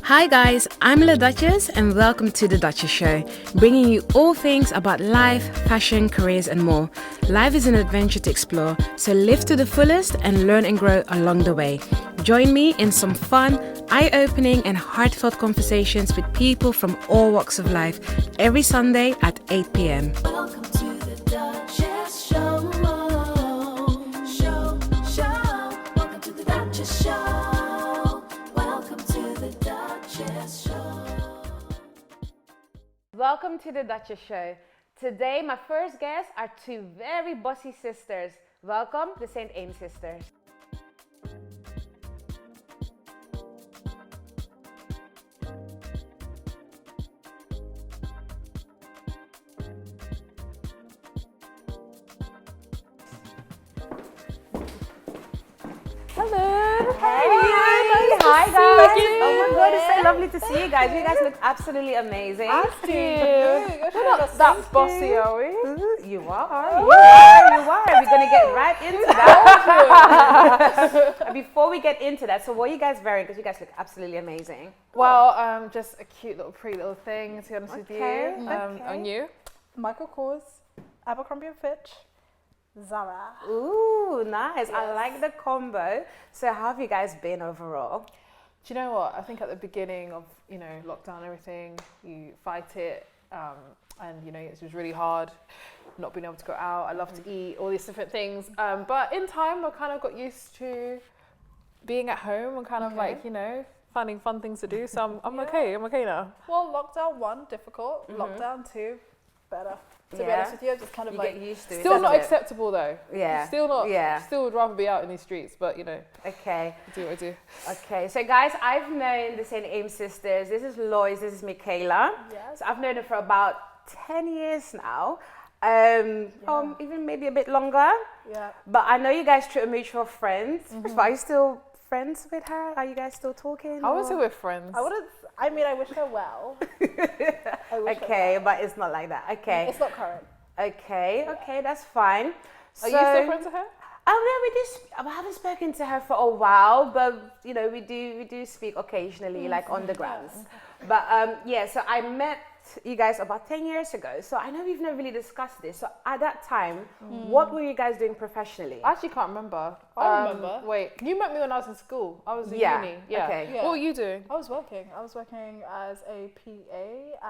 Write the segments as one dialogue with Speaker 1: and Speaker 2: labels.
Speaker 1: Hi guys, I'm La Duchess and welcome to The Duchess Show, bringing you all things about life, fashion, careers and more. Life is an adventure to explore, so live to the fullest and learn and grow along the way. Join me in some fun, eye-opening and heartfelt conversations with people from all walks of life every Sunday at 8 p.m.
Speaker 2: Welcome to the Duchess Show. Welcome to the Duchess Show. Welcome to the Duchess Show.
Speaker 1: Welcome to The Duchess Show. Today, my first guests are two very bossy sisters. Welcome, the Saint Aymes sisters. Hello. Hi guys. Oh my god, it's so lovely to see you guys. You guys look absolutely amazing.
Speaker 3: We're not that bossy, are we?
Speaker 1: You are. We're gonna get right into that. Before we get into that, so what are you guys wearing? Because you guys look absolutely amazing.
Speaker 3: Well, just a cute little pretty little thing, to be honest with you.
Speaker 1: Okay.
Speaker 3: On you?
Speaker 4: Michael Kors, Abercrombie & Fitch, Zara.
Speaker 1: Ooh, nice. I
Speaker 4: Yes.
Speaker 1: like the combo. So how have you guys been overall?
Speaker 3: Do you know what? I think at the beginning of, lockdown and everything, you fight it, and, it was really hard not being able to go out. I love to eat, all these different things. But in time, I kind of got used to being at home and kind of finding fun things to do. So I'm okay. I'm okay now.
Speaker 4: Well, lockdown 1, difficult. Lockdown 2, better. To be
Speaker 1: Yeah.
Speaker 4: honest with you, just kind of
Speaker 1: You
Speaker 4: like,
Speaker 1: get used to it.
Speaker 3: Still not
Speaker 1: doesn't it?
Speaker 3: acceptable though.
Speaker 1: Yeah.
Speaker 3: Still not.
Speaker 1: Yeah.
Speaker 3: Still would rather be out in these streets, but
Speaker 1: Okay.
Speaker 3: do what I do.
Speaker 1: Okay. So guys, I've known the Saint Aymes sisters. This is Lois. This is Michaela.
Speaker 4: Yes.
Speaker 1: So I've known her for about 10 years now. Even maybe a bit longer.
Speaker 4: yeah.
Speaker 1: But I know you guys through a mutual friend. But are you still friends with her? Are you guys still talking?
Speaker 3: I would
Speaker 1: or-
Speaker 3: say we're friends.
Speaker 4: I wish her well. I wish her
Speaker 1: Okay,
Speaker 4: well.
Speaker 1: but it's not like that. Okay.
Speaker 4: It's not current.
Speaker 1: Okay, that's fine.
Speaker 3: Are you still friends with her?
Speaker 1: I haven't spoken to her for a while, but we do speak occasionally, like on the grounds. But so I met you guys about 10 years ago. So I know we've never really discussed this. So at that time, what were you guys doing professionally?
Speaker 3: I actually can't remember.
Speaker 4: I remember.
Speaker 3: Wait, you met me when I was in school. I was in
Speaker 1: Yeah,
Speaker 3: uni. Yeah.
Speaker 1: okay.
Speaker 4: Yeah.
Speaker 3: What were you doing?
Speaker 4: I was working as a PA,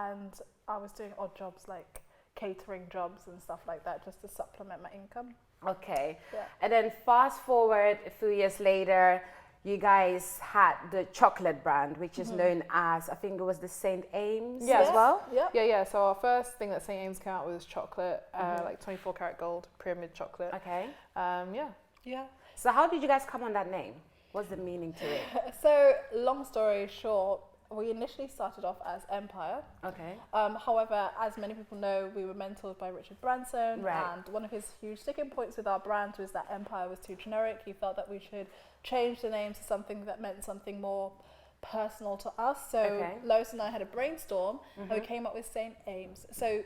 Speaker 4: and I was doing odd jobs like catering jobs and stuff like that, just to supplement my income.
Speaker 1: Okay.
Speaker 4: Yeah.
Speaker 1: And then fast forward a few years later, you guys had the chocolate brand, which is known as, I think it was the Saint Aymes
Speaker 3: Yes.
Speaker 1: as well.
Speaker 4: Yeah.
Speaker 3: Yeah. So our first thing that Saint Aymes came out was chocolate, like 24 karat gold pyramid chocolate.
Speaker 1: Okay.
Speaker 4: Yeah.
Speaker 1: So how did you guys come on that name? What's the meaning to it?
Speaker 4: So, long story short, we initially started off as Empire.
Speaker 1: Okay.
Speaker 4: However, as many people know, we were mentored by Richard Branson,
Speaker 1: Right.
Speaker 4: and one of his huge sticking points with our brand was that Empire was too generic. He felt that we should change the name to something that meant something more personal to us. So
Speaker 1: Okay.
Speaker 4: Lois and I had a brainstorm, and we came up with Saint Aymes. So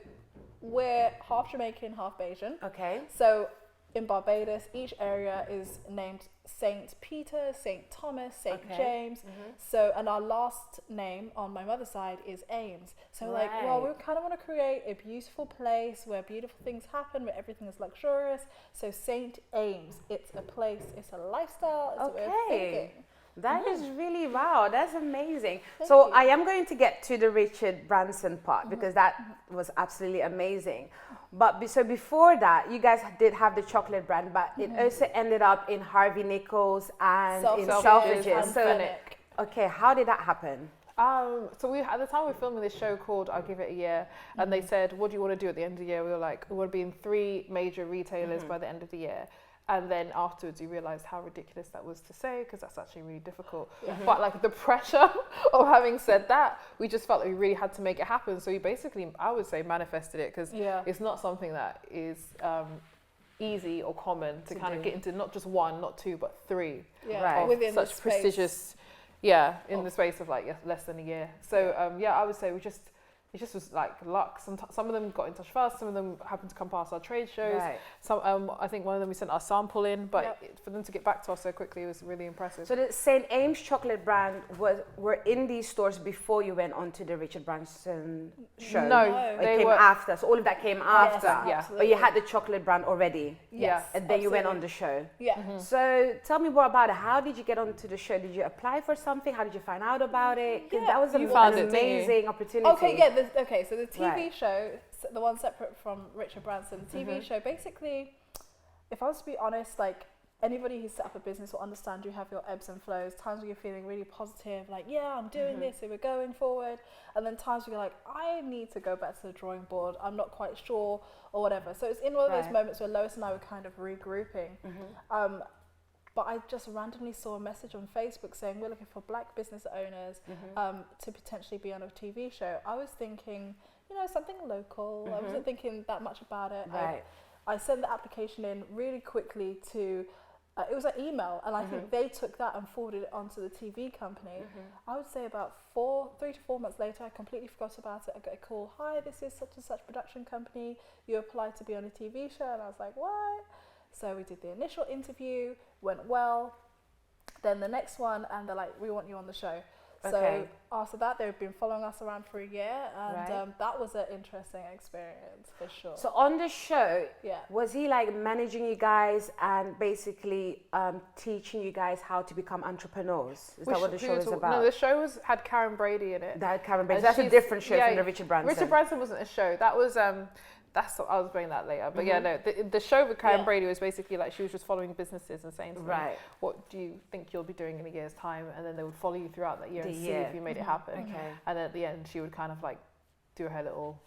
Speaker 4: we're half Jamaican, half Bayesian.
Speaker 1: Okay.
Speaker 4: So in Barbados, each area is named Saint Peter, Saint Thomas, Saint
Speaker 1: Okay.
Speaker 4: James. So, and our last name on my mother's side is Aymes. So we
Speaker 1: Right.
Speaker 4: kind of want to create a beautiful place where beautiful things happen, where everything is luxurious. So Saint Aymes, it's a place, it's a lifestyle, it's a way of
Speaker 1: Okay.
Speaker 4: thinking.
Speaker 1: That is really, wow, that's amazing.
Speaker 4: Thank
Speaker 1: So
Speaker 4: you.
Speaker 1: I am going to get to the Richard Branson part because that was absolutely amazing. But so before that, you guys did have the chocolate brand, but it also ended up in Harvey Nichols and in
Speaker 4: Selfridges
Speaker 1: Selfridges.
Speaker 4: and
Speaker 1: So,
Speaker 4: Fenwick.
Speaker 1: okay, how did that happen?
Speaker 3: So we at the time we were filming this show called I'll Give It a Year, and they said, "What do you want to do at the end of the year?" We were like, "We want to be in 3 major retailers by the end of the year." And then afterwards, you realised how ridiculous that was to say, because that's actually really difficult. But like the pressure of having said that, we just felt that we really had to make it happen. So we basically, I would say, manifested it, because it's not something that is easy or common to kind of get into, not just 1, not 2, but 3
Speaker 4: Yeah,
Speaker 1: Right.
Speaker 3: of
Speaker 4: within
Speaker 3: such
Speaker 4: the space.
Speaker 3: prestigious, in the space of like less than a year. So I would say we just it just was like luck. Some of them got in touch first. Some of them happened to come past our trade shows.
Speaker 1: Right.
Speaker 3: Some, I think one of them we sent our sample in, but
Speaker 4: Yep.
Speaker 3: for them to get back to us so quickly was really impressive.
Speaker 1: So the Saint Aymes chocolate brand were in these stores before you went on to the Richard Branson show?
Speaker 3: No,
Speaker 1: It
Speaker 3: they
Speaker 1: came
Speaker 3: were
Speaker 1: after. So all of that came after.
Speaker 3: yeah.
Speaker 1: But you had the chocolate brand already.
Speaker 4: Yes,
Speaker 1: And then you went on
Speaker 4: absolutely.
Speaker 1: the show.
Speaker 4: Yeah.
Speaker 1: So tell me more about it. How did you get onto the show? Did you apply for something? How did you find out about it? Because that was
Speaker 3: You found
Speaker 1: an
Speaker 3: it, didn't you?
Speaker 1: amazing opportunity.
Speaker 4: Okay, yeah. So the TV
Speaker 1: Right.
Speaker 4: show, the one separate from Richard Branson, the TV show, basically, if I was to be honest, like anybody who's set up a business will understand you have your ebbs and flows. Times where you're feeling really positive, like, yeah, I'm doing this, and we're going forward. And then times where you're like, I need to go back to the drawing board. I'm not quite sure or whatever. So it's in one of those
Speaker 1: Right.
Speaker 4: moments where Lois and I were kind of regrouping. But I just randomly saw a message on Facebook saying we're looking for black business owners to potentially be on a TV show. I was thinking, something local. I wasn't thinking that much about it.
Speaker 1: Right.
Speaker 4: I sent the application in really quickly to, it was an email, and I think they took that and forwarded it onto the TV company. I would say about 3 to 4 months later, I completely forgot about it. I got a call, hi, this is such and such production company. You applied to be on a TV show. And I was like, what? So we did the initial interview, went well. Then the next one, and they're like, we want you on the show.
Speaker 1: Okay.
Speaker 4: So after that, they've been following us around for a year, and
Speaker 1: Right.
Speaker 4: that was an interesting experience for sure.
Speaker 1: So on the show,
Speaker 4: Yeah.
Speaker 1: was he like managing you guys and basically teaching you guys how to become entrepreneurs? Is that what the show is about?
Speaker 3: No, the show had Karen Brady in it.
Speaker 1: That Karen Branson.
Speaker 3: And
Speaker 1: That's a
Speaker 3: she's-
Speaker 1: different show
Speaker 3: yeah,
Speaker 1: from the Richard Branson.
Speaker 3: Richard Branson wasn't a show. That was that's what, I was bringing that later. But yeah, no, the show with Karen
Speaker 4: Yeah.
Speaker 3: Brady was basically like she was just following businesses and saying to them,
Speaker 1: Right.
Speaker 3: what do you think you'll be doing in a year's time? And then they would follow you throughout that year
Speaker 1: The
Speaker 3: and see
Speaker 1: year.
Speaker 3: if you made it happen.
Speaker 1: Okay.
Speaker 3: And at the end, she would kind of like do her little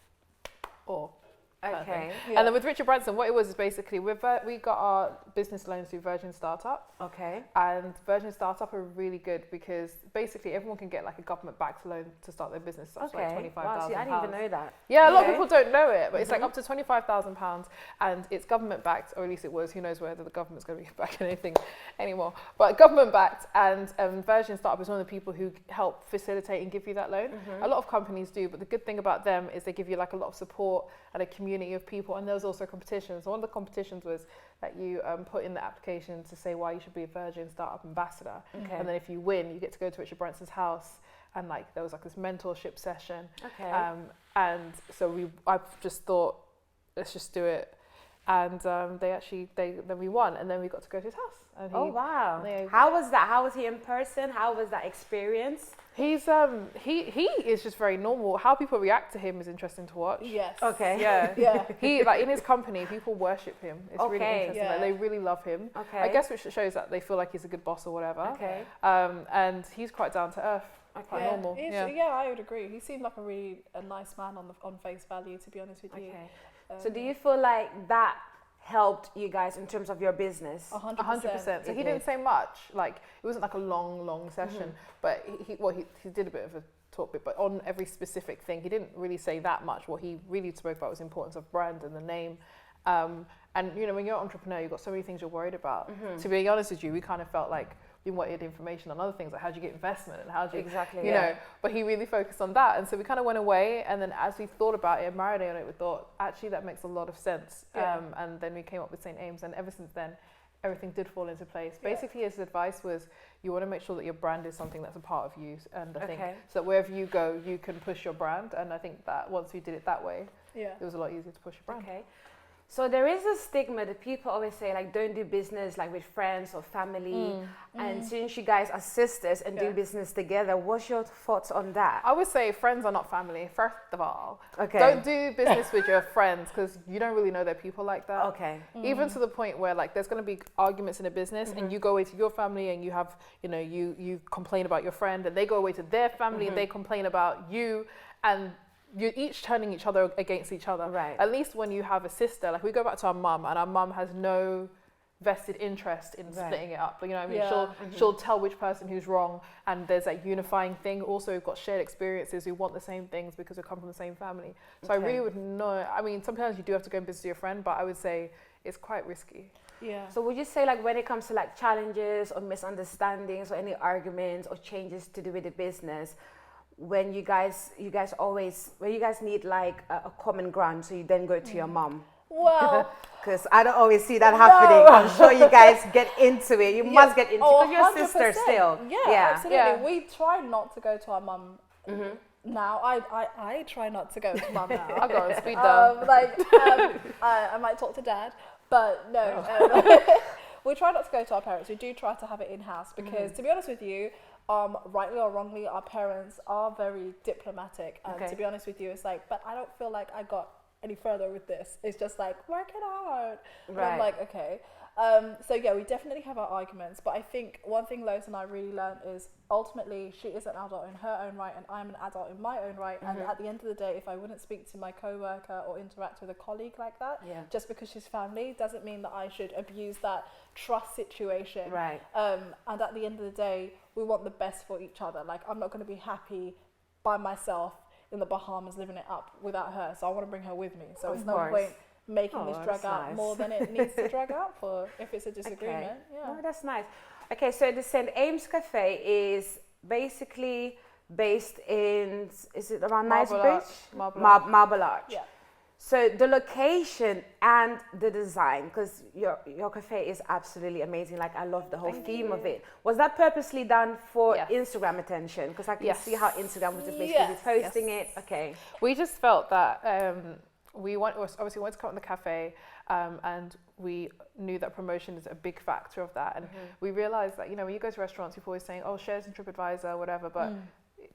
Speaker 1: Okay.
Speaker 4: Yeah.
Speaker 3: And then with Richard Branson, what it was is basically we got our business loans through Virgin Startup.
Speaker 1: Okay.
Speaker 3: And Virgin Startup are really good because basically everyone can get like a government-backed loan to start their business. So it's like
Speaker 1: Okay.
Speaker 3: £25,000.
Speaker 1: Wow, see, I didn't even know that.
Speaker 3: Yeah, a lot of
Speaker 1: Okay.
Speaker 3: people don't know it, but it's like up to £25,000 and it's government-backed, or at least it was. Who knows whether the government's going to be backing anything anymore. But government-backed, and Virgin Startup is one of the people who help facilitate and give you that loan. A lot of companies do, but the good thing about them is they give you like a lot of support and a community of people, and there's also competitions. One of the competitions was that you put in the application to say why you should be a Virgin Startup ambassador,
Speaker 1: Okay.
Speaker 3: and then if you win, you get to go to Richard Branson's house, and like there was like this mentorship session.
Speaker 1: Okay.
Speaker 3: And so I just thought, let's just do it, and then we won, and then we got to go to his house. And
Speaker 1: Oh wow!
Speaker 3: Yeah.
Speaker 1: How was that? How was he in person? How was that experience?
Speaker 3: He's he is just very normal. How people react to him is interesting to watch.
Speaker 4: Yes.
Speaker 1: Okay.
Speaker 3: Yeah.
Speaker 4: Yeah.
Speaker 3: He like in his company, people worship him. It's really
Speaker 1: Okay.
Speaker 3: interesting. Like,
Speaker 4: Yeah.
Speaker 3: they really love him.
Speaker 1: Okay.
Speaker 3: I guess which shows that they feel like he's a good boss or whatever.
Speaker 1: Okay.
Speaker 3: And he's quite down to earth, quite
Speaker 4: Yeah.
Speaker 3: normal.
Speaker 4: He's-
Speaker 3: Yeah.
Speaker 4: I would agree. He seemed like a nice man on face value, to be honest with you.
Speaker 1: Okay. So do you feel like that helped you guys in terms of your business?
Speaker 3: 100%. So
Speaker 1: It
Speaker 3: he didn't say much. Like it wasn't like a long session, but he did a bit of a talk bit, but on every specific thing, he didn't really say that much. What he really spoke about was the importance of brand and the name. And you know, when you're an entrepreneur, you've got so many things you're worried about. To be honest with you, we kind of felt like we wanted information on other things, like how do you get investment and how do you
Speaker 1: Exactly,
Speaker 3: you
Speaker 1: yeah.
Speaker 3: know. But he really focused on that, and so we kind of went away. And then as we thought about it and marinated on it, we thought actually that makes a lot of sense.
Speaker 4: Yeah.
Speaker 3: And then we came up with Saint Aymes, and ever since then, everything did fall into place.
Speaker 4: Yeah.
Speaker 3: Basically, his advice was you want to make sure that your brand is something that's a part of you, and I think
Speaker 1: Okay.
Speaker 3: so that wherever you go, you can push your brand. And I think that once we did it that way,
Speaker 4: Yeah.
Speaker 3: it was a lot easier to push your brand.
Speaker 1: Okay. So there is a stigma that people always say, like, don't do business like with friends or family. And since you guys are sisters and do
Speaker 4: Yeah.
Speaker 1: business together, what's your thoughts on that?
Speaker 3: I would say friends are not family, first of all.
Speaker 1: Okay.
Speaker 3: Don't do business with your friends because you don't really know their people like that.
Speaker 1: Okay.
Speaker 3: Even to the point where like there's going to be arguments in a business and you go away to your family and you have, you know, you complain about your friend and they go away to their family and they complain about you, and you're each turning each other against each other.
Speaker 1: Right.
Speaker 3: At least when you have a sister, like we go back to our mum and our mum has no vested interest in splitting it up. You know what I mean?
Speaker 4: Yeah.
Speaker 3: She'll tell which person who's wrong, and there's that unifying thing. Also, we've got shared experiences. We want the same things because we come from the same family. So I
Speaker 1: Okay.
Speaker 3: really would know. I mean, sometimes you do have to go and visit your friend, but I would say it's quite risky.
Speaker 4: Yeah.
Speaker 1: So would you say, like, when it comes to like challenges or misunderstandings or any arguments or changes to do with the business, when you guys need like a common ground, so you then go to your mum?
Speaker 4: Well,
Speaker 1: Because I don't always see that happening. I'm sure you guys get into it. You must get into it because you're sisters
Speaker 4: 100%.
Speaker 1: still.
Speaker 4: Yeah, absolutely.
Speaker 3: Yeah.
Speaker 4: We try not to go to our mum now. I try not to go to mum now.
Speaker 3: I'll go on speed dial.
Speaker 4: I might talk to dad, but no. We try not to go to our parents. We do try to have it in-house because, to be honest with you, rightly or wrongly, our parents are very diplomatic. And to be honest with you, it's like, but I don't feel like I got any further with this. It's just like, work it out. And I'm like, okay. So yeah, we definitely have our arguments, but I think one thing Lois and I really learned is ultimately she is an adult in her own right and I'm an adult in my own right. And at the end of the day, if I wouldn't speak to my co-worker or interact with a colleague like that, just because she's family doesn't mean that I should abuse that trust situation.
Speaker 1: Right.
Speaker 4: And at the end of the day, we want the best for each other. Like, I'm not going to be happy by myself in the Bahamas living it up without her, so I want to bring her with me. So it's no point making this drag out more than it needs to drag out for if it's a disagreement.
Speaker 1: No, that's nice. Okay, so the Saint Aymes Cafe is basically based in, is it around Knightsbridge? Marble Arch.
Speaker 4: Yeah.
Speaker 1: So the location and the design, because your cafe is absolutely amazing. Like, I love the whole theme of it. Was that purposely done for Instagram attention? Because I can see how Instagram was just basically posting it. Okay.
Speaker 3: We just felt that we wanted to come on the cafe, and we knew that promotion is a big factor of that. And we realized that, when you go to restaurants, people are always saying, oh, shares in TripAdvisor, whatever, but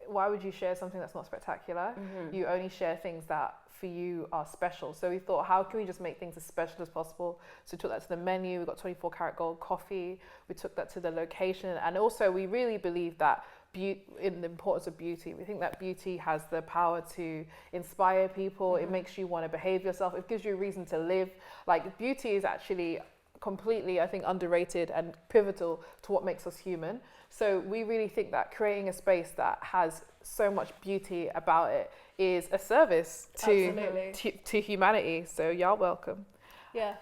Speaker 3: why would you share something that's not spectacular? You only share things that for you are special. So we thought, how can we just make things as special as possible? So we took that to the menu. We got 24 karat gold coffee. We took that to the location. And also we really believe that in the importance of beauty. We think that beauty has the power to inspire people. It makes you want to behave yourself. It gives you a reason to live. Like, beauty is actually completely, I think, underrated and pivotal to what makes us human. So we really think that creating a space that has so much beauty about it is a service to humanity. So y'all welcome.
Speaker 4: Yeah.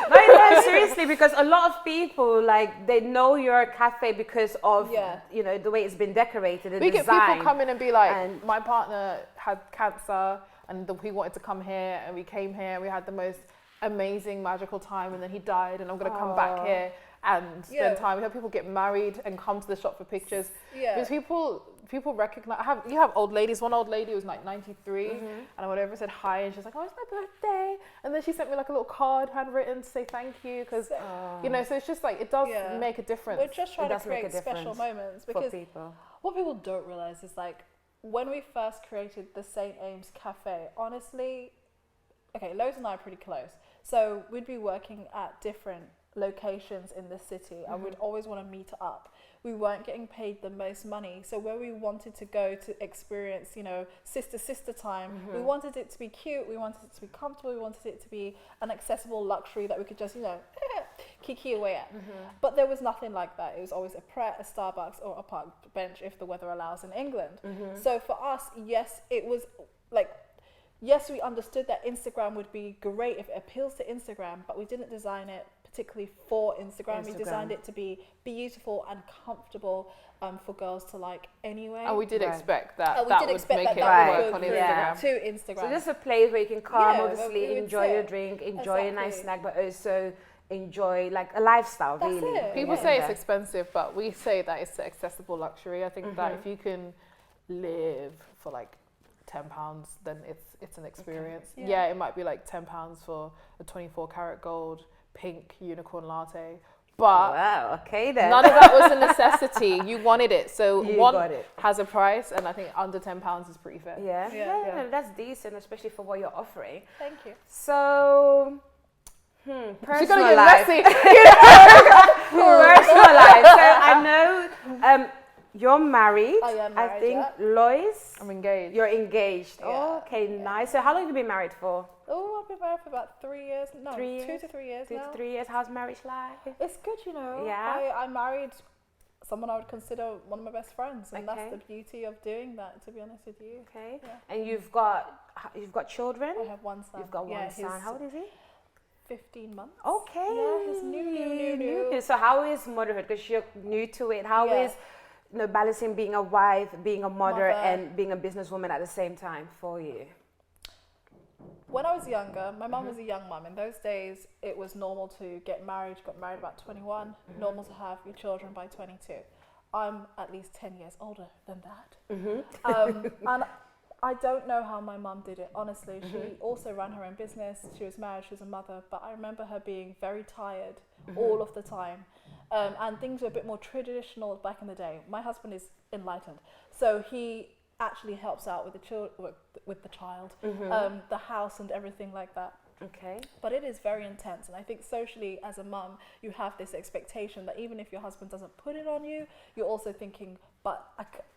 Speaker 1: No, seriously, because a lot of people, like, they know your cafe because of the way it's been decorated.
Speaker 3: We get people come in and be like, my partner had cancer and he wanted to come here, and we came here and we had the most amazing magical time, and then he died, and I'm going to come back here and spend time. We have people get married and come to the shop for pictures. Because people recognize. You have old ladies. One old lady was like 93, and whatever said hi, and she's like, "Oh, it's my birthday," and then she sent me like a little card handwritten to say thank you, because so it's just like, it does make a difference.
Speaker 4: We're just trying to create special moments, because what people don't realize is, like, when we first created the Saint Aymes Cafe, honestly, Lois and I are pretty close, so we'd be working at different locations in the city, and we'd always want to meet up. We weren't getting paid the most money, so where we wanted to go to experience, sister time, we wanted it to be cute, we wanted it to be comfortable, we wanted it to be an accessible luxury that we could just, kiki away at. But there was nothing like that. It was always a Pret, a Starbucks, or a park bench if the weather allows in England. So for us, yes, it was like, yes, we understood that Instagram would be great if it appeals to Instagram, but we didn't design it particularly for Instagram. We designed it to be beautiful and comfortable for girls to like anyway.
Speaker 3: And we did expect that
Speaker 4: that
Speaker 3: would
Speaker 4: would
Speaker 3: make it
Speaker 4: work
Speaker 3: on Instagram.
Speaker 4: To Instagram.
Speaker 1: So just a place where you can come, obviously
Speaker 4: we would
Speaker 1: enjoy your drink, enjoy a nice snack, but also enjoy like a lifestyle.
Speaker 4: That's
Speaker 1: really.
Speaker 4: it.
Speaker 3: People say it's expensive, but we say that it's an accessible luxury. I think that if you can live for like £10, then it's an experience. Yeah, it might be like £10 for a 24 karat gold pink unicorn latte, but none of that was a necessity. You wanted it, so one has a price, and I think under £10 is pretty fair.
Speaker 1: Yeah, that's decent, especially for what you're offering.
Speaker 4: Thank you.
Speaker 1: So personal
Speaker 3: life.
Speaker 1: Personal life. So I know you're married.
Speaker 4: I am married,
Speaker 1: I think Lois,
Speaker 3: I'm engaged.
Speaker 1: You're engaged.
Speaker 4: Yeah.
Speaker 1: Okay, nice. So how long have you been married for?
Speaker 4: Oh, I've been married for about 3 years. No,
Speaker 1: 3 years?
Speaker 4: 2 to 3 years
Speaker 1: 2
Speaker 4: now.
Speaker 1: to 3 years. How's marriage life?
Speaker 4: It's good,
Speaker 1: Yeah.
Speaker 4: I married someone I would consider one of my best friends, and that's the beauty of doing that, to be honest with you.
Speaker 1: Okay.
Speaker 4: Yeah.
Speaker 1: And you've got children?
Speaker 4: I have one son.
Speaker 1: You've got one son. How old is he?
Speaker 4: 15 months.
Speaker 1: Okay.
Speaker 4: Yeah, he's new.
Speaker 1: So how is motherhood? Because you're new to it. How is balancing being a wife, being a mother,
Speaker 4: Mother.
Speaker 1: and being a businesswoman at the same time for you?
Speaker 4: When I was younger, my mum was a young mum. In those days, it was normal to get married. You got married about 21. Normal to have your children by 22. I'm at least 10 years older than that. And I don't know how my mum did it, honestly. She also ran her own business. She was married, she was a mother. But I remember her being very tired all of the time. And things were a bit more traditional back in the day. My husband is enlightened. So he actually helps out with the child, the house and everything like that.
Speaker 1: Okay.
Speaker 4: But it is very intense, and I think socially as a mum you have this expectation that even if your husband doesn't put it on you, you're also thinking, but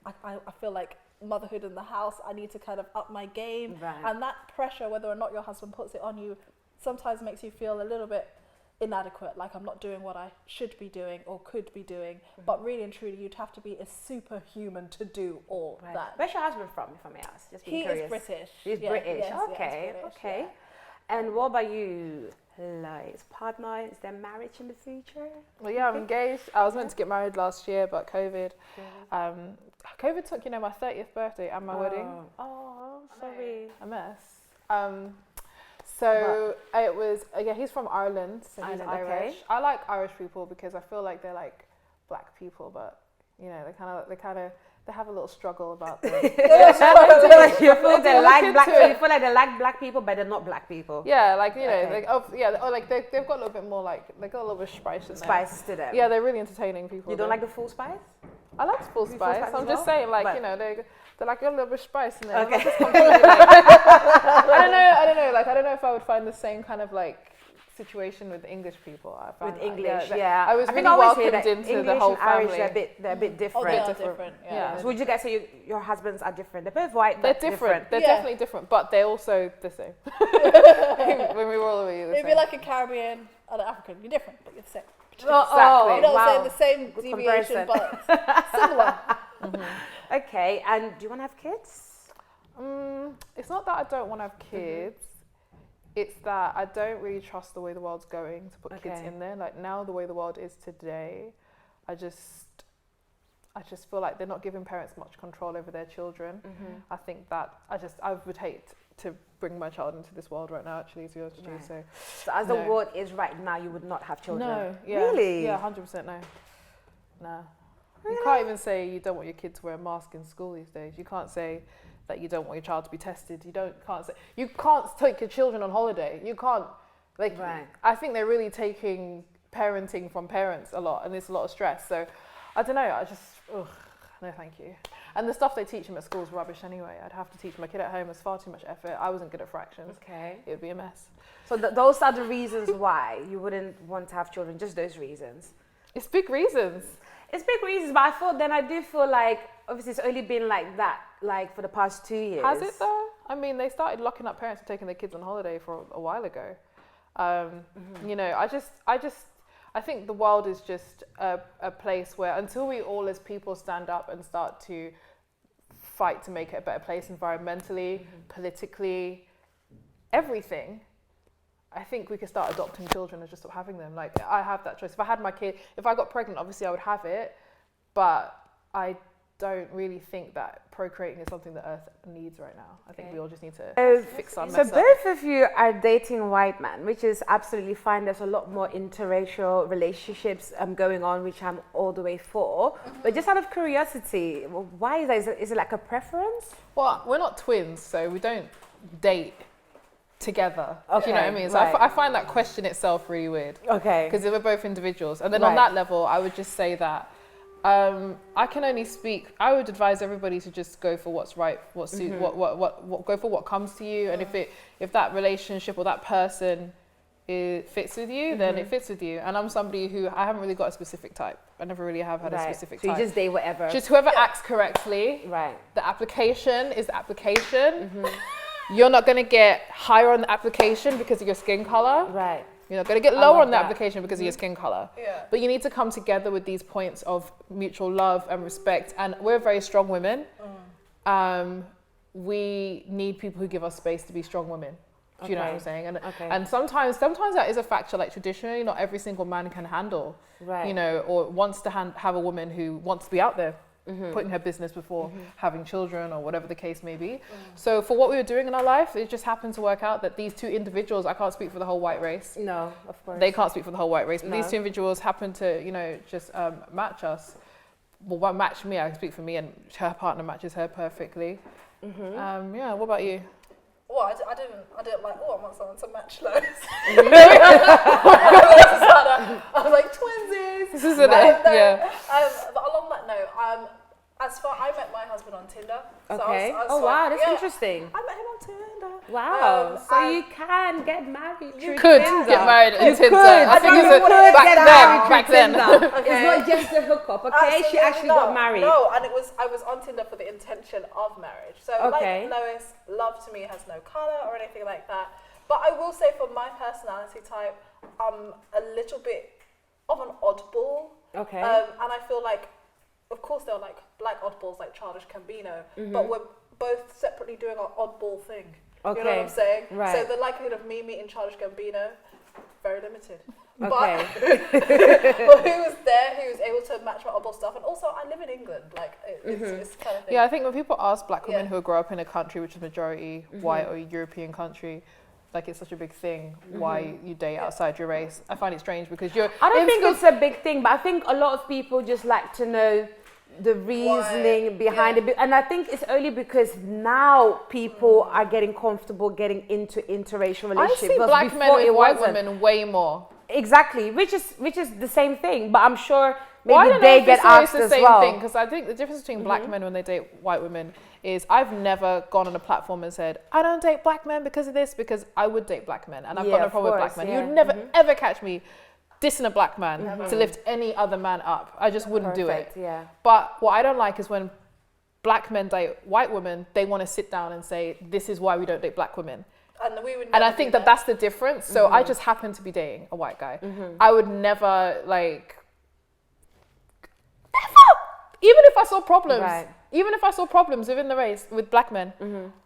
Speaker 4: I feel like motherhood in the house, I need to kind of up my game.
Speaker 1: Right.
Speaker 4: And that pressure, whether or not your husband puts it on you, sometimes makes you feel a little bit inadequate, like I'm not doing what I should be doing or could be doing. But really and truly, you'd have to be a superhuman to do all that.
Speaker 1: Where's your husband from, if I may ask? Just being
Speaker 4: He
Speaker 1: curious.
Speaker 4: is British.
Speaker 1: He's
Speaker 4: Yeah,
Speaker 1: British.
Speaker 4: yes, yes,
Speaker 1: Okay,
Speaker 4: British,
Speaker 1: okay.
Speaker 4: yeah.
Speaker 1: And what about you? Like, partner, is there marriage in the future?
Speaker 3: Well, yeah, I'm engaged. I was meant to get married last year, but COVID. COVID took, my 30th birthday and my wedding.
Speaker 1: Oh, sorry.
Speaker 3: A mess. So it was, he's from Ireland, so he's
Speaker 1: Ireland,
Speaker 3: Irish.
Speaker 1: okay.
Speaker 3: I like Irish people because I feel like they're like black people, but they have a little struggle about them.
Speaker 1: You feel like they like black people.
Speaker 3: into it.
Speaker 1: You feel like they like black people, but they're not black people.
Speaker 3: Yeah, like
Speaker 1: Okay.
Speaker 3: they've got a little bit more they got a little bit of spice in there.
Speaker 1: Spice to them.
Speaker 3: Yeah, they're really entertaining people.
Speaker 1: You don't like the full spice?
Speaker 3: I like full
Speaker 1: full
Speaker 3: spice.
Speaker 1: spice
Speaker 3: I'm
Speaker 1: as
Speaker 3: just
Speaker 1: well?
Speaker 3: saying, like,
Speaker 1: But-
Speaker 3: they're like got a little bit of spice in there.
Speaker 1: Okay.
Speaker 3: Not just completely, I don't know. Like, I don't know if I would find the same kind of like situation with English people. I found,
Speaker 1: With English,
Speaker 3: I was
Speaker 1: think
Speaker 3: really
Speaker 1: I always hear
Speaker 3: welcomed
Speaker 1: that
Speaker 3: into
Speaker 1: English
Speaker 3: the whole
Speaker 1: and Irish,
Speaker 3: family.
Speaker 1: they're a bit different.
Speaker 4: Oh, they are
Speaker 3: different.
Speaker 4: different.
Speaker 3: Yeah.
Speaker 1: So would you guys say your husbands are different? They're both white,
Speaker 3: They're
Speaker 1: but
Speaker 3: different. They're
Speaker 4: Yeah.
Speaker 3: definitely different, but they're also the same. When we were all the way the
Speaker 4: If
Speaker 3: same.
Speaker 4: you're like a Caribbean or an African, you're different, but you're the same.
Speaker 1: Oh,
Speaker 4: You know what I'm
Speaker 1: wow.
Speaker 4: saying? The same
Speaker 1: Good
Speaker 4: deviation,
Speaker 1: comparison.
Speaker 4: but similar.
Speaker 1: Okay, and do you want to have kids?
Speaker 3: It's not that I don't want to have kids. It's that I don't really trust the way the world's going to put kids
Speaker 1: Okay.
Speaker 3: in there. Like now, the way the world is today, I just feel like they're not giving parents much control over their children. I think that I would hate to bring my child into this world right now. Actually, to be honest with you,
Speaker 1: Right.
Speaker 3: so
Speaker 1: So as the
Speaker 3: No.
Speaker 1: world is right now, you would not have children?
Speaker 3: no, yeah,
Speaker 1: Really?
Speaker 3: yeah, 100% no, no. You can't even say you don't want your kid to wear a mask in school these days. You can't say that you don't want your child to be tested. You can't take your children on holiday. You can't, like,
Speaker 1: Right.
Speaker 3: I think they're really taking parenting from parents a lot, and it's a lot of stress. So, I don't know, no thank you. And the stuff they teach them at school is rubbish anyway. I'd have to teach my kid at home. It's far too much effort. I wasn't good at fractions.
Speaker 1: Okay.
Speaker 3: It would be a mess.
Speaker 1: So those are the reasons why you wouldn't want to have children, just those reasons.
Speaker 3: It's big reasons.
Speaker 1: It's big reasons, but I do feel like, obviously it's only been like that, like for the past 2 years.
Speaker 3: Has it though? I mean, they started locking up parents for taking their kids on holiday for a while ago. I think the world is just a place where until we all as people stand up and start to fight to make it a better place environmentally, politically, everything, I think we could start adopting children and just stop having them. Like, I have that choice. If I had my kid, if I got pregnant, obviously I would have it, but I don't really think that procreating is something that Earth needs right now. I think we all just need to fix our mess up.
Speaker 1: So both of you are dating white men, which is absolutely fine. There's a lot more interracial relationships going on, which I'm all the way for. But just out of curiosity, why is that? Is it like a preference?
Speaker 3: Well, we're not twins, so we don't date together.
Speaker 1: Okay,
Speaker 3: Do you know what I mean? So
Speaker 1: right.
Speaker 3: I find that question itself really weird.
Speaker 1: Okay.
Speaker 3: Because we're both individuals. And then on
Speaker 1: Right.
Speaker 3: that level, I would just say that I can only speak. I would advise everybody to just go for what's right, what suits, what go for what comes to you. And if that relationship or that person fits with you, then it fits with you. And I'm somebody who I haven't really got a specific type. I never really have had a specific
Speaker 1: so
Speaker 3: type.
Speaker 1: you just date whatever.
Speaker 3: Just whoever acts correctly.
Speaker 1: Right.
Speaker 3: The application is the application. You're not going to get higher on the application because of your skin color.
Speaker 1: Right.
Speaker 3: You're not going to get lower
Speaker 1: love
Speaker 3: on the
Speaker 1: that.
Speaker 3: application because of your skin color.
Speaker 4: Yeah.
Speaker 3: But you need to come together with these points of mutual love and respect. And we're very strong women. We need people who give us space to be strong women. Do you know what I'm saying? And sometimes that is a factor. Like traditionally, not every single man can handle,
Speaker 1: Right.
Speaker 3: or wants to have a woman who wants to be out there. putting her business before having children or whatever the case may be. So for what we were doing in our life, it just happened to work out that these two individuals, I can't speak for the whole white race.
Speaker 1: No, of course.
Speaker 3: They can't speak for the whole white race, but
Speaker 1: No.
Speaker 3: these two individuals happened to, you know, just match us. Well, one matched me, I can speak for me, and her partner matches her perfectly. Yeah, what about you?
Speaker 4: Well, I didn't like, I want someone to match loads. I was like, twinsies.
Speaker 3: This isn't
Speaker 4: No,
Speaker 3: it,
Speaker 4: no.
Speaker 3: yeah.
Speaker 4: But along that note, I met my husband on Tinder. So
Speaker 1: Okay.
Speaker 4: I was
Speaker 1: Oh, wow, that's
Speaker 4: yeah,
Speaker 1: interesting.
Speaker 4: I met him on Tinder.
Speaker 1: Wow. So
Speaker 4: and
Speaker 1: you can get married through
Speaker 3: Could
Speaker 1: Tinder.
Speaker 3: get married on
Speaker 1: You
Speaker 3: Tinder.
Speaker 1: could.
Speaker 3: I think it's
Speaker 1: You
Speaker 3: a,
Speaker 1: could
Speaker 3: back
Speaker 1: get
Speaker 3: then,
Speaker 1: married
Speaker 3: back
Speaker 1: through
Speaker 3: then.
Speaker 1: Tinder.
Speaker 4: Okay.
Speaker 1: It's not just a hookup, okay? She
Speaker 4: Absolutely
Speaker 1: actually
Speaker 4: not.
Speaker 1: got married.
Speaker 4: No, and I was on Tinder for the intention of marriage. So
Speaker 1: Okay.
Speaker 4: like Lois, love to me has no colour or anything like that. But I will say for my personality type, I'm a little bit of an oddball.
Speaker 1: Okay.
Speaker 4: And I feel like, of course, there are like black oddballs like Childish Gambino, but we're both separately doing our oddball thing. You know what I'm saying?
Speaker 1: Right.
Speaker 4: So the likelihood of me meeting Childish Gambino, very limited.
Speaker 1: Okay.
Speaker 4: But who was there, who was able to match my oddball stuff, and also I live in England, like it's kind of thing.
Speaker 3: Yeah, I think when people ask black women
Speaker 4: Yeah.
Speaker 3: who grow up in a country which is majority white or European country, like it's such a big thing why you date outside your race. I find it strange because you're.
Speaker 1: I don't
Speaker 3: in
Speaker 1: think
Speaker 3: school-
Speaker 1: it's a big thing, but I think a lot of people just like to know the reasoning behind it. And I think it's only because now people are getting comfortable getting into interracial
Speaker 3: I
Speaker 1: relationships.
Speaker 3: see
Speaker 1: Because
Speaker 3: black men
Speaker 1: before
Speaker 3: with
Speaker 1: it
Speaker 3: white
Speaker 1: wasn't.
Speaker 3: women way more.
Speaker 1: Exactly, which is the same thing. But I'm sure maybe
Speaker 3: Well, I don't know
Speaker 1: they
Speaker 3: if
Speaker 1: get
Speaker 3: it's always
Speaker 1: asked
Speaker 3: the
Speaker 1: as
Speaker 3: same
Speaker 1: well.
Speaker 3: thing, because I think the difference between black men when they date white women is I've never gone on a platform and said I don't date black men because of this, because I would date black men and I've got no
Speaker 1: of
Speaker 3: problem with
Speaker 1: course,
Speaker 3: black men.
Speaker 1: yeah.
Speaker 3: You'd never ever catch me dissing a black man to lift any other man up. I just wouldn't do it.
Speaker 1: Perfect, yeah.
Speaker 3: But what I don't like is when black men date white women, they want to sit down and say this is why we don't date black women.
Speaker 4: And we would.
Speaker 3: And I
Speaker 4: never
Speaker 3: think
Speaker 4: do
Speaker 3: that that's the difference. So I just happen to be dating a white guy. I would never like, even if I saw problems,
Speaker 1: Right.
Speaker 3: even if I saw problems within the race with black men,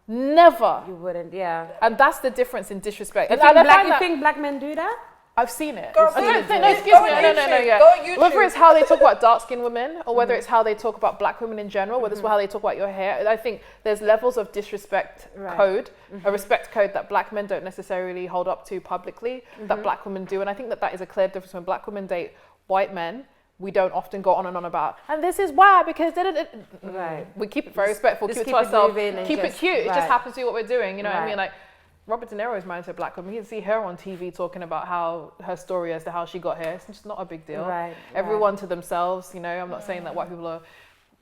Speaker 3: never.
Speaker 1: You wouldn't, yeah.
Speaker 3: And that's the difference in disrespect.
Speaker 1: You
Speaker 3: And I
Speaker 1: think,
Speaker 3: find that-
Speaker 1: black men do that?
Speaker 3: I've seen it.
Speaker 4: Go
Speaker 3: I don't
Speaker 4: on
Speaker 3: think, no,
Speaker 4: YouTube.
Speaker 3: excuse
Speaker 4: Go
Speaker 3: me,
Speaker 4: on
Speaker 3: no,
Speaker 4: YouTube.
Speaker 3: yeah.
Speaker 4: Go on YouTube.
Speaker 3: Whether it's how they talk about dark-skinned women or whether it's how they talk about black women in general, whether it's how they talk about your hair, I think there's levels of disrespect code, a respect code that black men don't necessarily hold up to publicly, that black women do. And I think that that is a clear difference when black women date white men. We don't often go on and on about, and this is why, because
Speaker 1: Right.
Speaker 3: we keep it very respectful,
Speaker 1: just
Speaker 3: keep it
Speaker 1: keep
Speaker 3: to
Speaker 1: it
Speaker 3: ourselves,
Speaker 1: moving and
Speaker 3: keep it
Speaker 1: just-
Speaker 3: cute. It
Speaker 1: right.
Speaker 3: just happens to be what we're doing, you know what I
Speaker 1: Right.
Speaker 3: mean? Like, Robert De Niro is married to a black woman. You can see her on TV talking about how her story as to how she got here. It's just not a big deal.
Speaker 1: Right,
Speaker 3: Everyone to themselves, you know. I'm not saying that white people are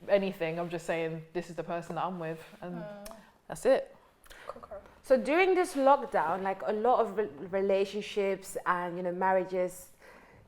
Speaker 3: anything. I'm just saying this is the person that I'm with, and that's it.
Speaker 1: So during this lockdown, like a lot of relationships and, you know, marriages,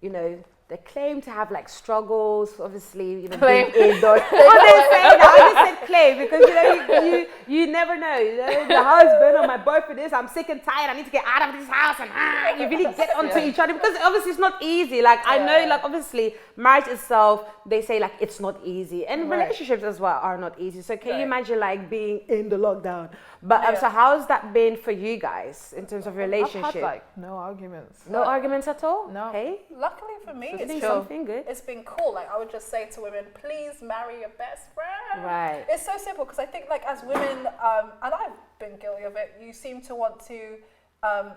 Speaker 1: you know, they claim to have like struggles, obviously, you know, being indoors. Oh, they say that. I just said claim because, you know, you never know. You know, the husband or my boyfriend is, I'm sick and tired, I need to get out of this house, and you really get onto each other because obviously it's not easy. Like I know, like obviously marriage itself, they say like it's not easy, and relationships as well are not easy. So can you imagine like being in the lockdown? But so how's that been for you guys in terms of relationship?
Speaker 3: I've had like no arguments.
Speaker 1: No arguments at all?
Speaker 3: No.
Speaker 1: Hey?
Speaker 4: Luckily for me,
Speaker 1: It's been
Speaker 3: chill.
Speaker 1: something good.
Speaker 4: it's been cool. Like I would just say to women, please marry your best friend.
Speaker 1: Right.
Speaker 4: It's so simple because I think like as women, and I've been guilty of it. You seem to want to.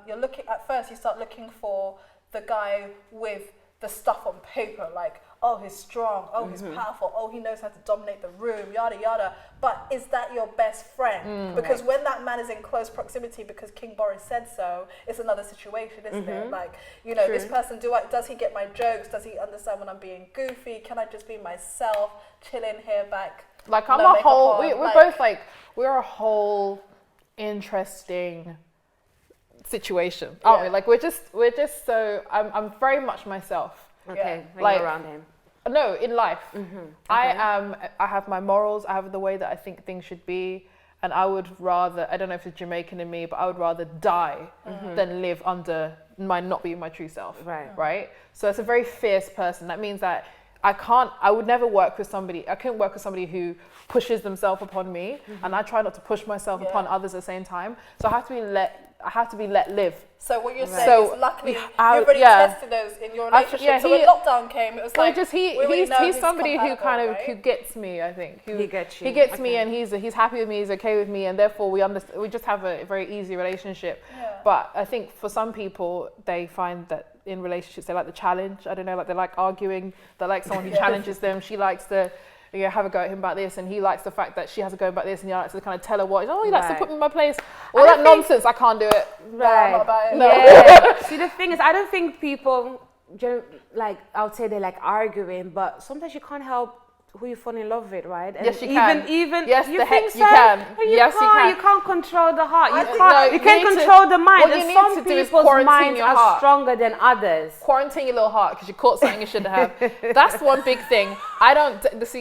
Speaker 4: You're looking at first. You start looking for the guy with the stuff on paper, like oh he's strong, oh he's powerful, oh he knows how to dominate the room, yada yada. But is that your best friend? Because when that man is in close proximity, because King Boris said so, it's another situation, isn't it? Like, you know, this person, does he get my jokes? Does he understand when I'm being goofy? Can I just be myself, chilling here back?
Speaker 3: Like I'm
Speaker 4: no
Speaker 3: a
Speaker 4: makeup
Speaker 3: whole.
Speaker 4: on,
Speaker 3: We're
Speaker 4: like-
Speaker 3: both like we're a whole interesting situation, aren't we? Like we're just so. I'm very much myself.
Speaker 1: Okay, when
Speaker 3: Like-
Speaker 1: you're around him.
Speaker 3: No, in life, I have my morals. I have the way that I think things should be, and I would rather. I don't know if it's Jamaican in me, but I would rather die than live under not being my true self.
Speaker 1: Right.
Speaker 3: Right. So it's a very fierce person. That means that I would never work with somebody. I couldn't work with somebody who pushes themselves upon me, and I try not to push myself upon others at the same time. So I have to be let live
Speaker 4: So what you're saying
Speaker 3: So,
Speaker 4: is, luckily,
Speaker 3: I-
Speaker 4: you've already
Speaker 3: yeah.
Speaker 4: tested those in your
Speaker 3: I-
Speaker 4: relationship.
Speaker 3: yeah,
Speaker 4: so when
Speaker 3: he-
Speaker 4: lockdown came, it was
Speaker 3: Well,
Speaker 4: like,
Speaker 3: just
Speaker 4: we already know
Speaker 3: he's somebody who
Speaker 4: compatible,
Speaker 3: kind of
Speaker 4: right?
Speaker 3: who gets me. I think
Speaker 1: He gets you.
Speaker 3: He gets me,
Speaker 1: Okay.
Speaker 3: and he's happy with me. He's okay with me, and therefore we understand. We just have a very easy relationship.
Speaker 4: Yeah.
Speaker 3: But I think for some people, they find that in relationships they like the challenge. I don't know, like they like arguing. They like someone who challenges them. She likes to. Have a go at him about this, and he likes the fact that she has a go about this, and he likes to kind of tell her what. Oh, he likes to
Speaker 1: Right.
Speaker 3: put me in my place. All that nonsense, I can't do it.
Speaker 4: I'm not about it.
Speaker 3: No.
Speaker 1: Yeah. See, the thing is, I don't think people, like, I would say they like arguing, but sometimes you can't help who you fall in love with, right? And
Speaker 3: Yes, you can.
Speaker 1: Even
Speaker 3: Yes,
Speaker 1: you
Speaker 3: the
Speaker 1: think
Speaker 3: heck
Speaker 1: so?
Speaker 3: you can.
Speaker 1: No, you
Speaker 3: Yes, you
Speaker 1: can't.
Speaker 3: can.
Speaker 1: You can't control the heart.
Speaker 4: I
Speaker 1: You
Speaker 4: think-
Speaker 1: can't.
Speaker 3: No,
Speaker 1: you
Speaker 3: you
Speaker 1: can't
Speaker 3: need to-
Speaker 1: control the mind.
Speaker 3: what you
Speaker 1: And
Speaker 3: need
Speaker 1: some
Speaker 3: to do is
Speaker 1: people's
Speaker 3: quarantine
Speaker 1: minds
Speaker 3: your
Speaker 1: are
Speaker 3: heart.
Speaker 1: stronger than others.
Speaker 3: Quarantine your little heart because you caught something you shouldn't have. That's one big thing. I don't. This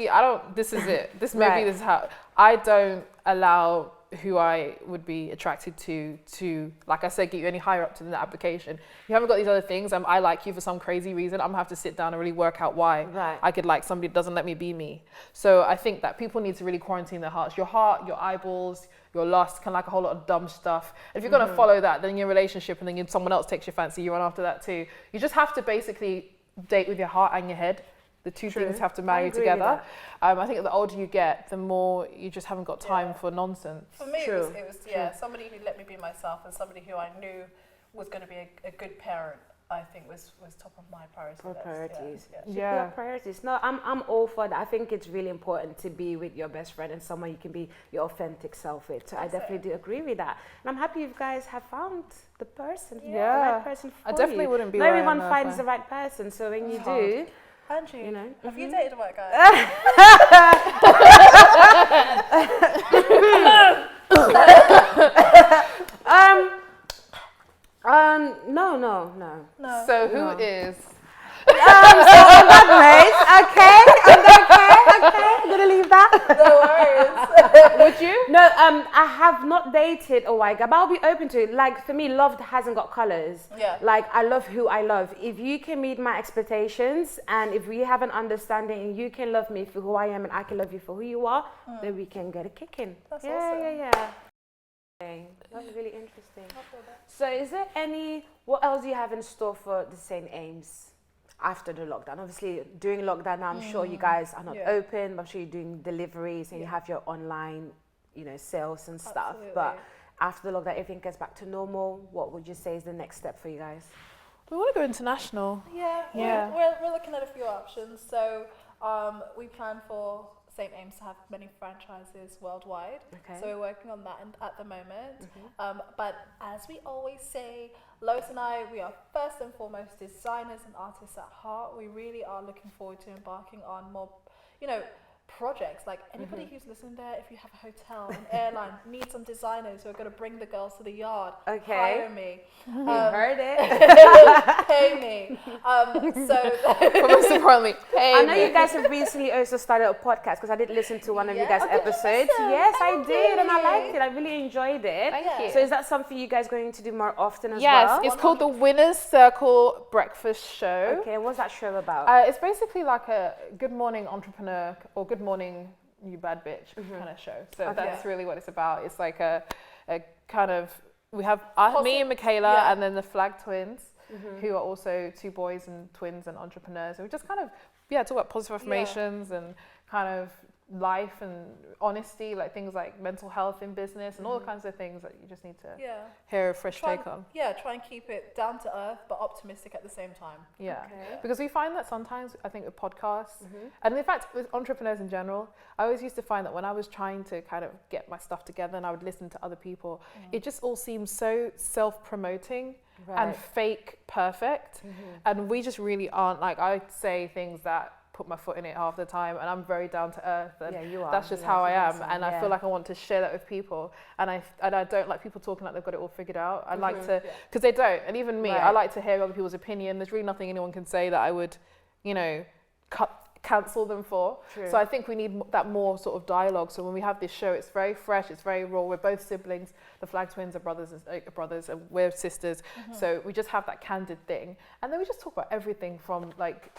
Speaker 3: is it. This maybe
Speaker 1: Right.
Speaker 3: this is how I don't allow who I would be attracted to, like I said, get you any higher up to the application. You haven't got these other things. I like you for some crazy reason. I'm gonna have to sit down and really work out why
Speaker 1: Right.
Speaker 3: I could like somebody that doesn't let me be me. So I think that people need to really quarantine their hearts. Your heart, your eyeballs, your lust can like a whole lot of dumb stuff. If you're gonna follow that, then your relationship, and then someone else takes your fancy, you run after that too. You just have to basically date with your heart and your head. The two
Speaker 1: True.
Speaker 3: things have to
Speaker 1: I
Speaker 3: marry
Speaker 1: agree with
Speaker 3: together. I think the older you get, the more you just haven't got time
Speaker 4: Yeah.
Speaker 3: for nonsense.
Speaker 4: For me,
Speaker 1: True.
Speaker 4: it was somebody who let me be myself, and somebody who I knew was going to be a good parent. I think was top of my priority list.
Speaker 1: Priorities.
Speaker 4: Yeah.
Speaker 3: Yeah.
Speaker 1: Priorities. No, I'm all for that. I think it's really important to be with your best friend and someone you can be your authentic self with. So I
Speaker 4: That's
Speaker 1: definitely do agree with that. And I'm happy you guys have found the person, the
Speaker 3: Yeah.
Speaker 1: right person for
Speaker 3: I definitely
Speaker 1: you.
Speaker 3: wouldn't be
Speaker 1: Not
Speaker 3: where I
Speaker 1: everyone
Speaker 3: am
Speaker 1: finds
Speaker 3: if
Speaker 1: the right person. So when you
Speaker 3: It's
Speaker 1: do,
Speaker 4: Angie,
Speaker 1: you know,
Speaker 4: have you dated a white guy?
Speaker 1: no.
Speaker 4: No.
Speaker 3: So who
Speaker 1: No.
Speaker 3: is?
Speaker 1: So on that note, okay, I'm gonna leave that.
Speaker 4: No worries.
Speaker 3: Would you?
Speaker 1: No, I have not dated a white guy, but I'll be open to it. Like, for me, love hasn't got colors.
Speaker 4: Yeah.
Speaker 1: Like, I love who I love. If you can meet my expectations, and if we have an understanding, and you can love me for who I am, and I can love you for who you are, then we can get a kick in.
Speaker 4: That's
Speaker 1: yeah,
Speaker 4: awesome.
Speaker 1: yeah. That's really interesting. So, is there what else do you have in store for the Saint Aymes after the lockdown? Obviously, during lockdown now, I'm sure you guys are not
Speaker 4: Yeah.
Speaker 1: open, but I'm sure you're doing deliveries and you have your online, sales and stuff. But
Speaker 4: Absolutely.
Speaker 1: after the lockdown, everything gets back to normal. What would you say is the next step for you guys?
Speaker 3: We want to go international.
Speaker 4: Yeah,
Speaker 3: Yeah.
Speaker 4: We're looking at a few options. So we plan for Saint Aymes to have many franchises worldwide.
Speaker 1: Okay.
Speaker 4: So we're working on that at the moment. But as we always say, Lois and I, we are first and foremost designers and artists at heart. We really are looking forward to embarking on more, projects. Like anybody who's listening there, if you have a hotel, an airline, need some designers who are going to bring the girls to the yard,
Speaker 1: Okay.
Speaker 4: hire me.
Speaker 1: You heard it.
Speaker 4: Pay me.
Speaker 3: But most importantly, hey,
Speaker 1: I know you guys have recently also started a podcast because I did listen to one of you guys' episodes. Yes, I did, and I liked it. I really enjoyed it.
Speaker 3: Thank you.
Speaker 1: So is that something you guys going to do more often as
Speaker 3: Yes,
Speaker 1: well?
Speaker 3: it's called the Winner's Circle Breakfast Show.
Speaker 1: Okay, and what's that show about?
Speaker 3: It's basically like a good morning entrepreneur or good morning you bad bitch kind of show. So that's really what it's about. It's like a kind of, we have me and Michaela and then the Flag twins who are also two boys and twins and entrepreneurs. And we just kind of, talk about positive affirmations and kind of life and honesty, like things like mental health in business and all the kinds of things that you just need to hear a fresh take on.
Speaker 4: Yeah, try and keep it down to earth but optimistic at the same time.
Speaker 3: Yeah,
Speaker 1: Okay.
Speaker 3: because we find that sometimes, I think with podcasts, and in fact with entrepreneurs in general, I always used to find that when I was trying to kind of get my stuff together and I would listen to other people, it just all seems so self-promoting and fake perfect. And we just really aren't. Like, I say things that put my foot in it half the time, and I'm very down to earth, and
Speaker 1: Yeah, you are.
Speaker 3: that's just
Speaker 1: Yeah,
Speaker 3: how I
Speaker 1: that's
Speaker 3: am.
Speaker 1: awesome.
Speaker 3: And I feel like I want to share that with people, and I don't like people talking like they've got it all figured out. I like to, because they don't, and even me, I
Speaker 1: Right.
Speaker 3: like to hear other people's opinion. There's really nothing anyone can say that I would, cancel them for.
Speaker 1: True.
Speaker 3: So I think we need that more sort of dialogue. So when we have this show, it's very fresh, it's very raw. We're both siblings. The Flag twins are brothers, and we're sisters. So we just have that candid thing, and then we just talk about everything from like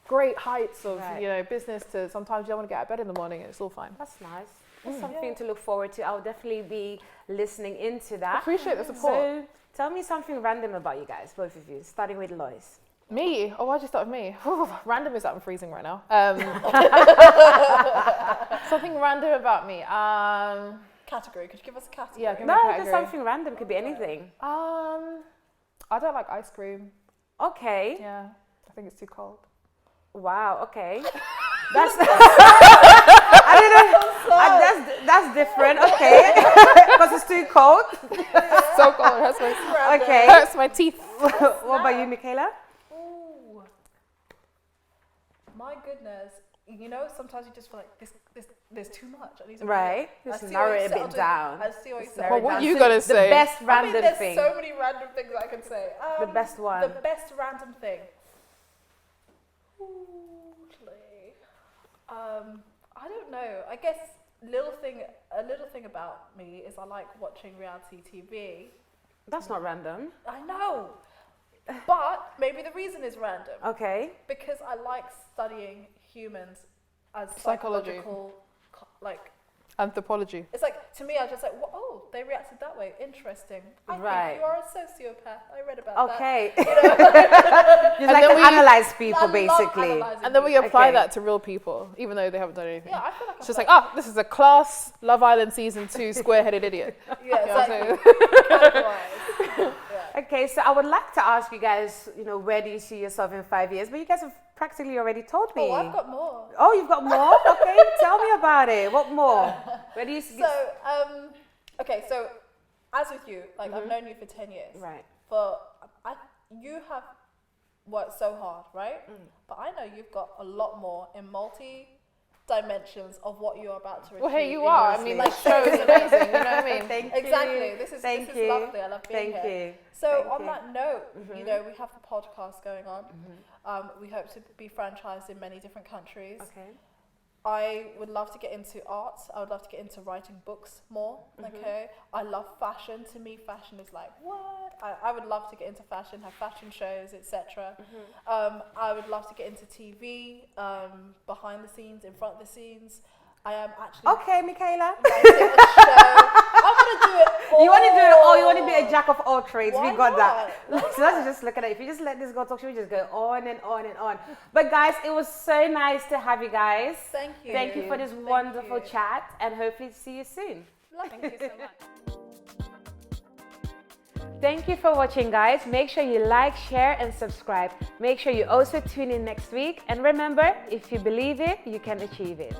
Speaker 3: great heights of business to sometimes you don't want to get out of bed in the morning, and it's all fine.
Speaker 1: That's nice. That's something to look forward to. I'll definitely be listening into that.
Speaker 3: Appreciate the support.
Speaker 1: So Tell me something random about you guys, both of you, starting with Lois.
Speaker 3: Me? Oh, why'd you start with me? Random is that I'm freezing right now. Something random about me.
Speaker 4: Category. Could you give us a category?
Speaker 3: Yeah, give me
Speaker 1: No,
Speaker 3: a
Speaker 1: just
Speaker 3: category.
Speaker 1: something random. Could be anything.
Speaker 3: I don't like ice cream.
Speaker 1: Okay.
Speaker 3: Yeah, I think it's too cold.
Speaker 1: Wow. Okay. That's. I didn't. That's different. Okay. Because it's too cold.
Speaker 3: So cold. It hurts my,
Speaker 1: Okay.
Speaker 3: hurts my teeth.
Speaker 1: What about you, Michaela?
Speaker 4: Ooh. My goodness. You know, sometimes you just feel like there's too much. I need to
Speaker 1: Right.
Speaker 4: I
Speaker 1: Just
Speaker 4: see
Speaker 1: narrow
Speaker 4: what
Speaker 1: it
Speaker 4: you
Speaker 1: a bit
Speaker 4: settled in.
Speaker 1: down.
Speaker 4: I see what you
Speaker 1: Just
Speaker 4: said.
Speaker 1: narrow
Speaker 3: Well,
Speaker 1: it
Speaker 3: what
Speaker 1: down.
Speaker 3: you
Speaker 1: So
Speaker 3: gotta
Speaker 1: the
Speaker 3: say?
Speaker 1: best
Speaker 4: I mean,
Speaker 1: random
Speaker 4: there's
Speaker 1: thing.
Speaker 4: so many random things I can say.
Speaker 1: The best one.
Speaker 4: The best random thing. I don't know. I guess a little thing about me is I like watching reality TV.
Speaker 1: That's not random.
Speaker 4: I know, but maybe the reason is random.
Speaker 1: Okay.
Speaker 4: Because I like studying humans as
Speaker 3: Psychology.
Speaker 4: psychological, like.
Speaker 3: Anthropology.
Speaker 4: It's like, to me, I was just like, oh, they reacted that way. Interesting. I
Speaker 1: Right.
Speaker 4: think you're a sociopath. I read about
Speaker 1: Okay.
Speaker 4: that. You know?
Speaker 1: You like
Speaker 3: then
Speaker 1: to
Speaker 3: we-
Speaker 1: analyze
Speaker 4: I
Speaker 1: people,
Speaker 4: love
Speaker 1: basically.
Speaker 4: analysing
Speaker 3: And then we
Speaker 4: people.
Speaker 3: apply
Speaker 1: Okay.
Speaker 3: that to real people, even though they haven't done anything.
Speaker 4: Yeah, I feel like
Speaker 3: It's just like, this is a class Love Island season 2 square-headed idiot.
Speaker 4: yeah,
Speaker 3: You know what I'm
Speaker 4: exactly.
Speaker 3: saying?
Speaker 4: Categorised. Yeah.
Speaker 1: Okay, so I would like to ask you guys, where do you see yourself in 5 years? But you guys have practically already told me.
Speaker 4: Oh, I've got more.
Speaker 1: Oh, you've got more? Okay, tell me about it. What more? Where do you see?
Speaker 4: So, okay, so as with you, like I've known you for 10 years.
Speaker 1: Right.
Speaker 4: But you have worked so hard, right? But I know you've got a lot more in multi-dimensions of what you're about to achieve.
Speaker 3: Well, here you
Speaker 4: in
Speaker 3: are.
Speaker 4: your
Speaker 3: I mean,
Speaker 4: sleep.
Speaker 3: this show is amazing. You know what I mean?
Speaker 1: Thank
Speaker 4: Exactly.
Speaker 1: you.
Speaker 4: This is
Speaker 1: Thank you.
Speaker 4: lovely. I love being
Speaker 1: Thank
Speaker 4: here.
Speaker 1: you.
Speaker 4: So
Speaker 1: Thank
Speaker 4: on
Speaker 1: you.
Speaker 4: that note, we have the podcast going on. We hope to be franchised in many different countries.
Speaker 1: Okay.
Speaker 4: I would love to get into art. I would love to get into writing books more. Okay. I love fashion. To me, fashion is like what? I would love to get into fashion, have fashion shows, etc. I would love to get into TV, behind the scenes, in front of the scenes. I am actually
Speaker 1: Okay, Michaela.
Speaker 4: writing a show. I'm gonna do it all.
Speaker 1: You want to do it all. You want to be a jack of all trades.
Speaker 4: Why
Speaker 1: We got that.
Speaker 4: not?
Speaker 1: So let's just look at it. If you just let this girl talk, she will just go on and on and on. But guys, it was so nice to have you guys.
Speaker 4: Thank you.
Speaker 1: Thank you for this
Speaker 4: Thank
Speaker 1: wonderful
Speaker 4: you.
Speaker 1: chat, and hopefully see you soon.
Speaker 4: Thank you so much.
Speaker 1: Thank you for watching, guys. Make sure you like, share, and subscribe. Make sure you also tune in next week. And remember, if you believe it, you can achieve it.